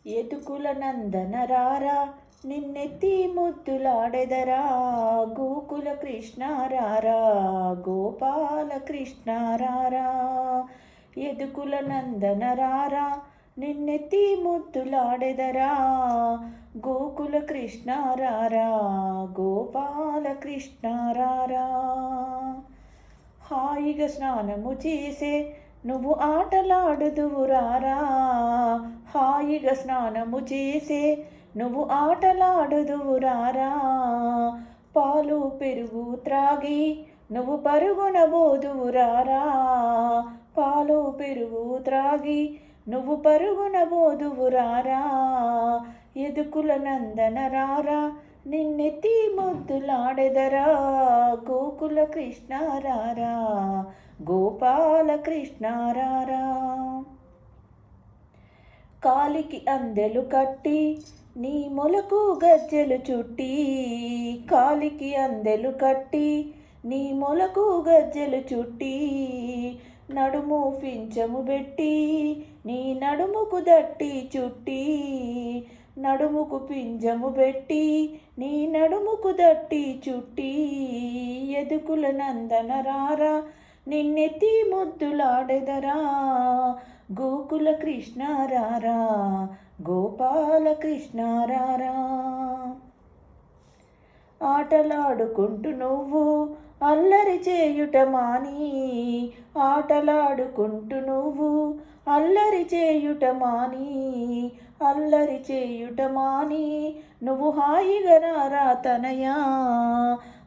ఎతుకుల నందన రారా నిన్నెత్తి ముద్దులాడెదరా గోకుల కృష్ణ రారా గోపాల కృష్ణ రారా ఎదుకుల నందన రారా నిన్నెత్తి ముద్దులాడెదరా గోకుల కృష్ణ రారా గోపాల కృష్ణ రారా హాయిగా స్నానము చేసే నువ్వు ఆటలాడుదువు రారా హాయిగా స్నానము చేసే నువ్వు ఆటలాడుదువు రారా పాలు పెరుగు త్రాగి నువ్వు పరుగున బోదువు రారా పాలు పెరుగు త్రాగి నువ్వు పరుగున బోదువు రారా ఎదుకుల నందన రారా నిన్నెత్తి ముద్దులాడెదరా గోకుల కృష్ణ రారా గోపాల కృష్ణ రారా కాలికి అందెలు కట్టి నీ మొలకు గజ్జెలు చుట్టి కాలికి అందెలు కట్టి నీ మొలకు గజ్జెలు చుట్టి నడుము పించము పెట్టి నీ నడుముకు దట్టి చుట్టి నడుముకు పింజము పెట్టి నీ నడుముకు దట్టి చుట్టి ఎదుకుల నందన రారా నిన్నెత్తి ముద్దులాడెదరా గోకుల కృష్ణ రారా గోపాల కృష్ణ రారా ఆటలాడుకుంటూ నువ్వు అల్లరి చేయుట మాని ఆటలాడుకుంటూ నువ్వు అల్లరి చేయుట మాని అల్లరి చేయుట మాని నువ్వు హాయిగా రారా తనయా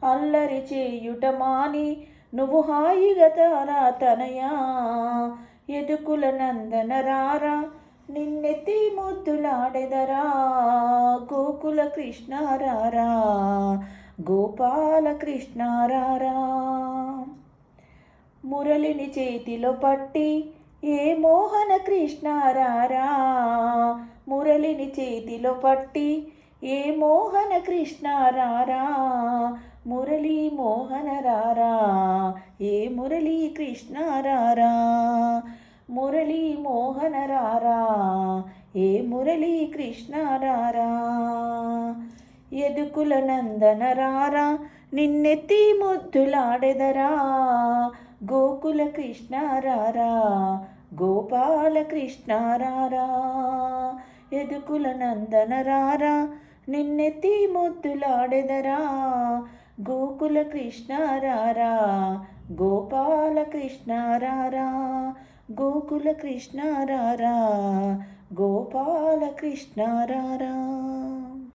అల్లరి చేయుట మాని నువ్వు హాయిగా తారా తనయా ఎదుకుల నందన రారా నిన్నెత్తి ముద్దులాడెదరా గోకుల కృష్ణ రారా గోపాల కృష్ణ రారా మురళిని చేతిలో పట్టి ఏ మోహన కృష్ణ రారా మురళిని చేతిలో పట్టి ఏ మోహన కృష్ణ రారా మురళీ మోహన రారా ఏ మురళీ కృష్ణ రారా మురళీ మోహన రారా ఏ మురళీ కృష్ణ రారా ఎదుకుల నందన రారా నిన్నెత్తి ముద్దులాడెదరా గోకుల కృష్ణ రారా గోపాల కృష్ణ రారా ఎదుకుల నందన రారా నిన్నెత్తి ముద్దులాడెదరా గోకుల కృష్ణ రారా గోపాల కృష్ణ రారా గోకుల కృష్ణ రారా గోపాల కృష్ణ రారా.